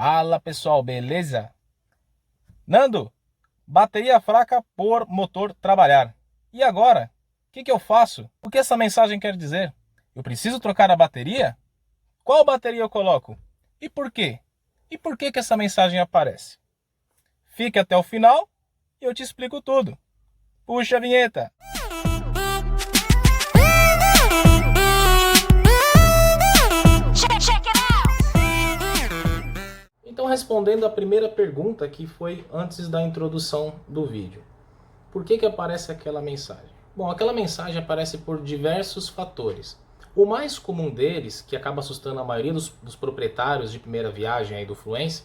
Fala pessoal, beleza? Nando, bateria fraca por motor trabalhar. E agora? O que eu faço? O que essa mensagem quer dizer? Eu preciso trocar a bateria? Qual bateria eu coloco? E por quê? E por que essa mensagem aparece? Fique até o final e eu te explico tudo. Puxa a vinheta! Então, respondendo a primeira pergunta que foi antes da introdução do vídeo. Por que aparece aquela mensagem? Bom, aquela mensagem aparece por diversos fatores. O mais comum deles, que acaba assustando a maioria dos proprietários de primeira viagem aí do Fluence,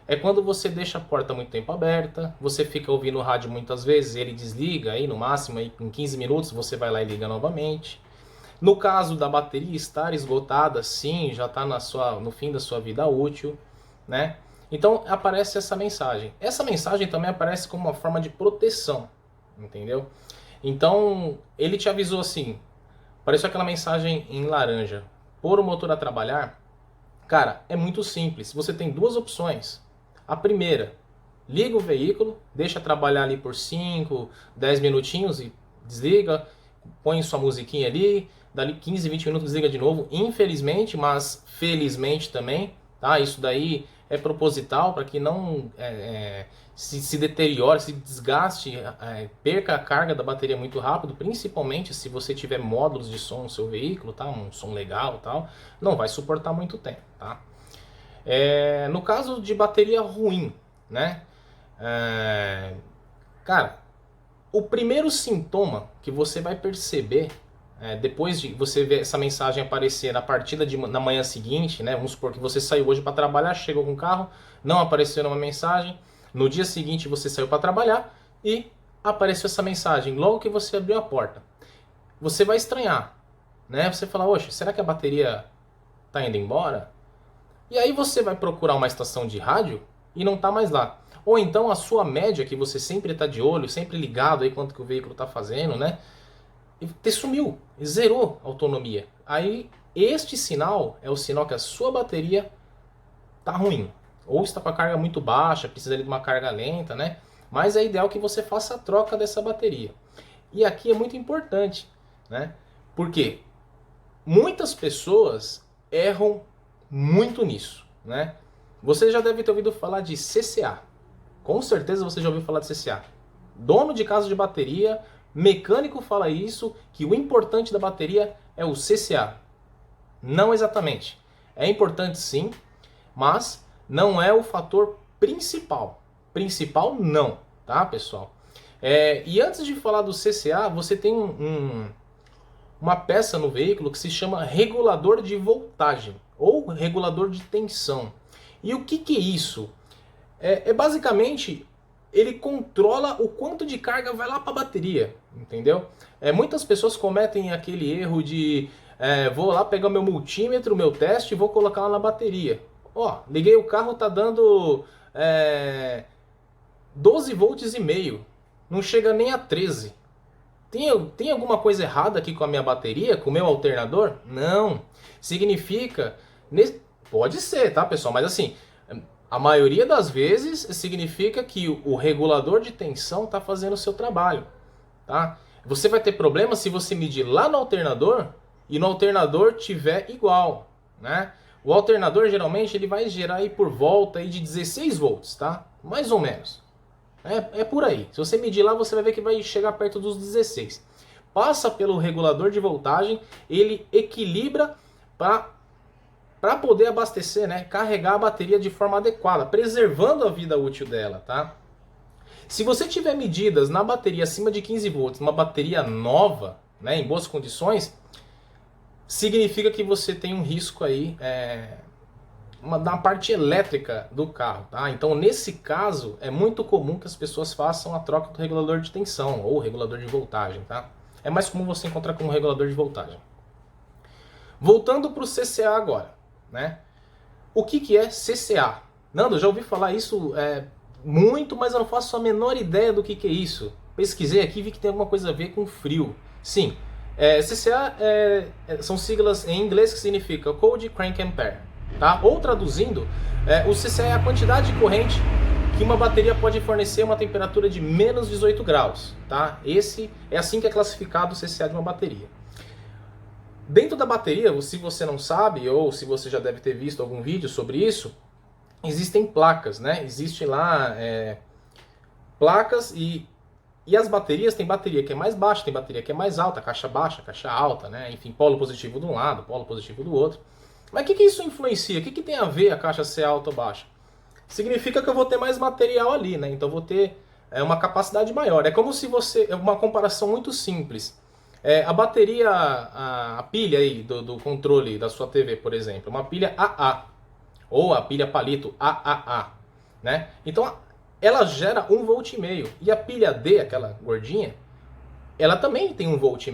é quando você deixa a porta muito tempo aberta, você fica ouvindo o rádio muitas vezes, ele desliga, aí no máximo aí, em 15 minutos você vai lá e liga novamente. No caso da bateria estar esgotada, sim, já está no fim da sua vida útil, né? Então aparece essa mensagem. Essa mensagem também aparece como uma forma de proteção, entendeu? Então ele te avisou assim, apareceu aquela mensagem em laranja, pôr o motor a trabalhar. Cara, é muito simples, você tem duas opções. A primeira, liga o veículo, deixa trabalhar ali por 5, 10 minutinhos e desliga, põe sua musiquinha ali, dali 15, 20 minutos desliga de novo, infelizmente, mas felizmente também, tá? Isso daí é proposital para que não se deteriore, se desgaste, perca a carga da bateria muito rápido, principalmente se você tiver módulos de som no seu veículo, tá? Um som legal e tal, não vai suportar muito tempo, tá? No caso de bateria ruim, né? Cara, o primeiro sintoma que você vai perceber depois de você ver essa mensagem aparecer na manhã seguinte, né? Vamos supor que você saiu hoje para trabalhar, chegou com o carro, não apareceu nenhuma mensagem. No dia seguinte você saiu para trabalhar e apareceu essa mensagem logo que você abriu a porta. Você vai estranhar, né? Você fala, oxe, será que a bateria está indo embora? E aí você vai procurar uma estação de rádio e não está mais lá. Ou então a sua média, que você sempre está de olho, sempre ligado aí quanto que o veículo está fazendo, né? E sumiu, zerou a autonomia. Aí este sinal é o sinal que a sua bateria está ruim. Ou está com a carga muito baixa, precisa de uma carga lenta, né? Mas é ideal que você faça a troca dessa bateria. E aqui é muito importante, né? Porque muitas pessoas erram muito nisso, né? Você já deve ter ouvido falar de CCA. Com certeza você já ouviu falar de CCA. Dono de casa de bateria, mecânico fala isso, que o importante da bateria é o CCA. Não exatamente. É importante sim, mas não é o fator principal. Principal não, tá, pessoal? E antes de falar do CCA, você tem uma peça no veículo que se chama regulador de voltagem ou regulador de tensão. E o que é isso? Basicamente, ele controla o quanto de carga vai lá para a bateria, entendeu? Muitas pessoas cometem aquele erro de vou lá pegar meu multímetro, meu teste e vou colocar lá na bateria. Ó, liguei o carro, tá dando 12 volts e meio, não chega nem a 13. Tem alguma coisa errada aqui com a minha bateria, com o meu alternador? Não. Significa... Pode ser, tá, pessoal? Mas assim, a maioria das vezes significa que o regulador de tensão está fazendo o seu trabalho, tá? Você vai ter problema se você medir lá no alternador e no alternador tiver igual, né? O alternador geralmente ele vai gerar aí por volta aí de 16 volts, tá? Mais ou menos. É por aí. Se você medir lá, você vai ver que vai chegar perto dos 16. Passa pelo regulador de voltagem, ele equilibra para poder abastecer, né? Carregar a bateria de forma adequada, preservando a vida útil dela, tá? Se você tiver medidas na bateria acima de 15 volts, uma bateria nova, né, em boas condições, significa que você tem um risco aí na parte elétrica do carro, tá? Então, nesse caso, é muito comum que as pessoas façam a troca do regulador de tensão ou regulador de voltagem, tá? É mais comum você encontrar com um regulador de voltagem. Voltando para o CCA agora, né? O que é CCA? Nando, já ouvi falar isso muito, mas eu não faço a menor ideia do que é isso. Pesquisei aqui e vi que tem alguma coisa a ver com frio. Sim, CCA são siglas em inglês que significa Cold Crank Ampere. tá? Ou traduzindo, o CCA é a quantidade de corrente que uma bateria pode fornecer a uma temperatura de menos 18 graus, tá? Esse é assim que é classificado o CCA de uma bateria. Dentro da bateria, se você não sabe, ou se você já deve ter visto algum vídeo sobre isso, existem placas, né? Existem lá placas e as baterias, tem bateria que é mais baixa, tem bateria que é mais alta, caixa baixa, caixa alta, né? Enfim, polo positivo de um lado, polo positivo do outro. Mas o que isso influencia? O que tem a ver a caixa ser alta ou baixa? Significa que eu vou ter mais material ali, né? Então eu vou ter uma capacidade maior. É como se você... É uma comparação muito simples. A bateria, a pilha aí do controle da sua TV, por exemplo, uma pilha AA, ou a pilha palito AAA, né? Então ela gera 1,5 volt. E a pilha D, aquela gordinha, ela também tem 1,5 volt.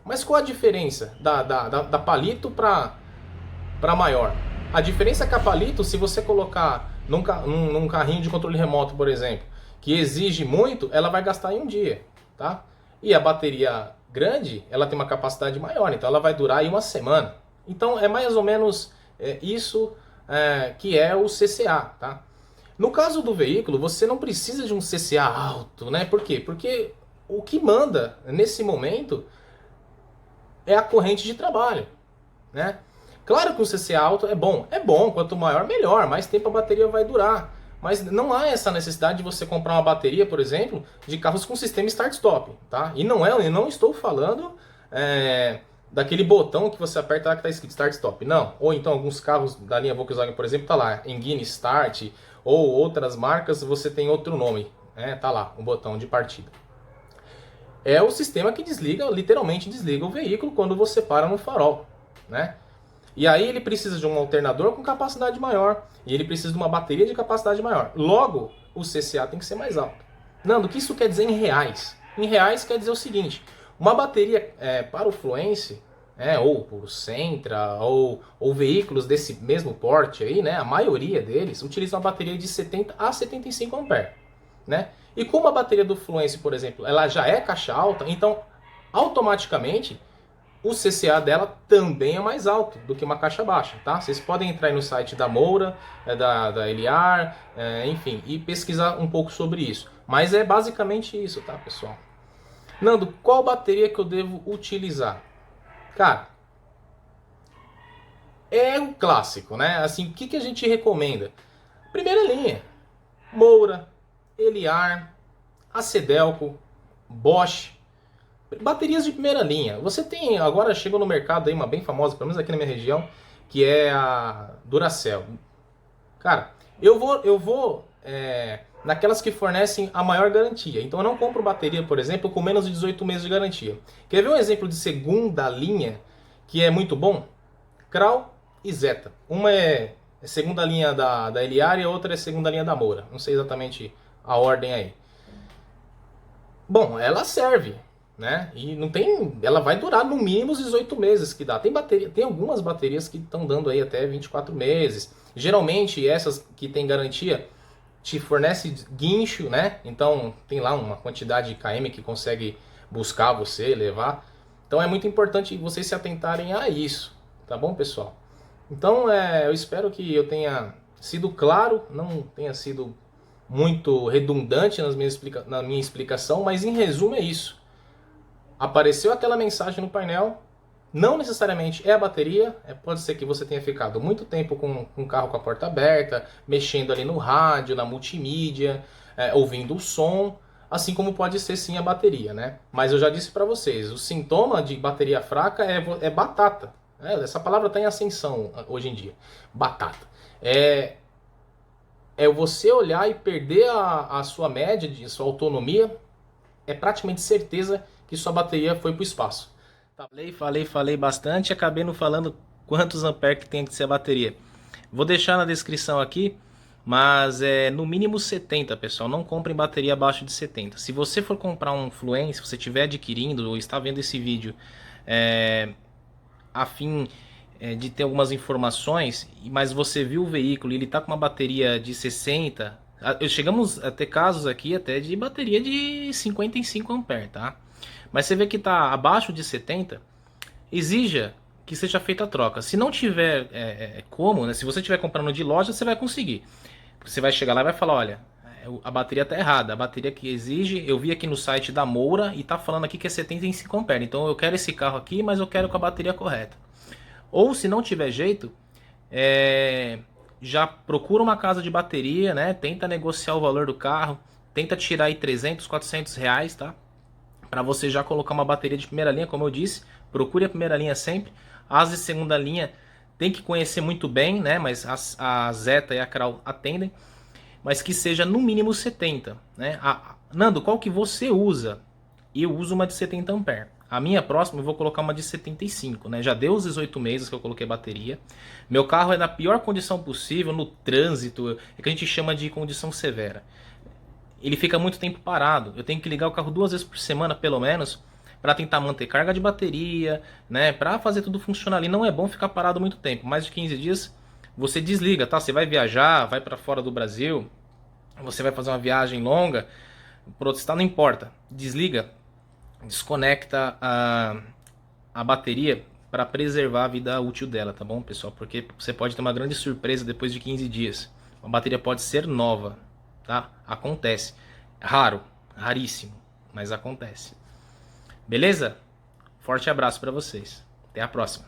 Mas qual a diferença da palito para maior? A diferença é que a palito, se você colocar num carrinho de controle remoto, por exemplo, que exige muito, ela vai gastar em um dia, tá? E a bateria grande, ela tem uma capacidade maior, então ela vai durar aí uma semana. Então é mais ou menos isso que é o CCA, tá? No caso do veículo, você não precisa de um CCA alto, né? Por quê? Porque o que manda nesse momento é a corrente de trabalho, né? Claro que um CCA alto é bom, quanto maior melhor, mais tempo a bateria vai durar. Mas não há essa necessidade de você comprar uma bateria, por exemplo, de carros com sistema start-stop, tá? E eu não estou falando daquele botão que você aperta lá que está escrito start-stop, não. Ou então alguns carros da linha Volkswagen, por exemplo, tá lá, Engine Start, ou outras marcas você tem outro nome, tá lá, um botão de partida. É o sistema que desliga, literalmente desliga o veículo quando você para no farol, né? E aí ele precisa de um alternador com capacidade maior. E ele precisa de uma bateria de capacidade maior. Logo, o CCA tem que ser mais alto. Nando, o que isso quer dizer em reais? Em reais quer dizer o seguinte. Uma bateria para o Fluence, ou para o Sentra, ou veículos desse mesmo porte aí, né? A maioria deles utiliza uma bateria de 70 a 75 amperes, né? E como a bateria do Fluence, por exemplo, ela já é caixa alta, então automaticamente o CCA dela também é mais alto do que uma caixa baixa, tá? Vocês podem entrar aí no site da Moura, da Eliar, enfim, e pesquisar um pouco sobre isso. Mas é basicamente isso, tá, pessoal? Nando, qual bateria que eu devo utilizar? Cara, é o clássico, né? Assim, o que a gente recomenda? Primeira linha, Moura, Eliar, Acedelco, Bosch. Baterias de primeira linha. Você tem, agora chegou no mercado aí uma bem famosa, pelo menos aqui na minha região, que é a Duracell. Cara, eu vou naquelas que fornecem a maior garantia. Então eu não compro bateria, por exemplo, com menos de 18 meses de garantia. Quer ver um exemplo de segunda linha que é muito bom? Krau e Zeta. Uma é segunda linha da Eliar e a outra é segunda linha da Moura. Não sei exatamente a ordem aí. Bom, ela serve, né? E não tem, ela vai durar no mínimo os 18 meses que dá. Tem algumas baterias que estão dando aí até 24 meses. Geralmente essas que tem garantia te fornece guincho, né? Então tem lá uma quantidade de km que consegue buscar você, levar. Então é muito importante vocês se atentarem a isso, tá bom, pessoal? Então eu espero que eu tenha sido claro, não tenha sido muito redundante na minha explicação, mas em resumo é isso. Apareceu aquela mensagem no painel, não necessariamente é a bateria, pode ser que você tenha ficado muito tempo com o carro com a porta aberta, mexendo ali no rádio, na multimídia, ouvindo o som, assim como pode ser sim a bateria, né? Mas eu já disse para vocês, o sintoma de bateria fraca é batata. Essa palavra está em ascensão hoje em dia, batata. É você olhar e perder a sua média, a sua autonomia, é praticamente certeza que sua bateria foi para o espaço. Falei bastante, acabei não falando quantos amperes que tem que ser a bateria. Vou deixar na descrição aqui, mas é no mínimo 70, pessoal. Não comprem bateria abaixo de 70. Se você for comprar um Fluence, se você estiver adquirindo ou está vendo esse vídeo a fim de ter algumas informações, mas você viu o veículo e ele está com uma bateria de 60, chegamos a ter casos aqui até de bateria de 55 amperes, tá? Mas você vê que está abaixo de 70, exija que seja feita a troca. Se não tiver como, né? Se você estiver comprando de loja, você vai conseguir. Você vai chegar lá e vai falar, olha, a bateria tá errada. A bateria que exige, eu vi aqui no site da Moura e tá falando aqui que é 75 amperes. Então eu quero esse carro aqui, mas eu quero com a bateria correta. Ou se não tiver jeito, já procura uma casa de bateria, né? Tenta negociar o valor do carro, tenta tirar aí 300, 400 reais, tá? Para você já colocar uma bateria de primeira linha, como eu disse, procure a primeira linha sempre. As de segunda linha tem que conhecer muito bem, né? Mas a Zeta e a Kral atendem, mas que seja no mínimo 70, né? Nando, qual que você usa? Eu uso uma de 70 amperes. A minha próxima eu vou colocar uma de 75, né? Já deu os 18 meses que eu coloquei bateria. Meu carro é na pior condição possível, no trânsito, é que a gente chama de condição severa. Ele fica muito tempo parado. Eu tenho que ligar o carro 2 vezes por semana, pelo menos, para tentar manter carga de bateria, né? Para fazer tudo funcionar ali. Não é bom ficar parado muito tempo. Mais de 15 dias você desliga, tá? Você vai viajar, vai para fora do Brasil, você vai fazer uma viagem longa, protestar não importa. Desliga, desconecta a bateria para preservar a vida útil dela, tá bom, pessoal? Porque você pode ter uma grande surpresa depois de 15 dias. A bateria pode ser nova, tá? Acontece. Raro, raríssimo, mas acontece. Beleza? Forte abraço para vocês. Até a próxima.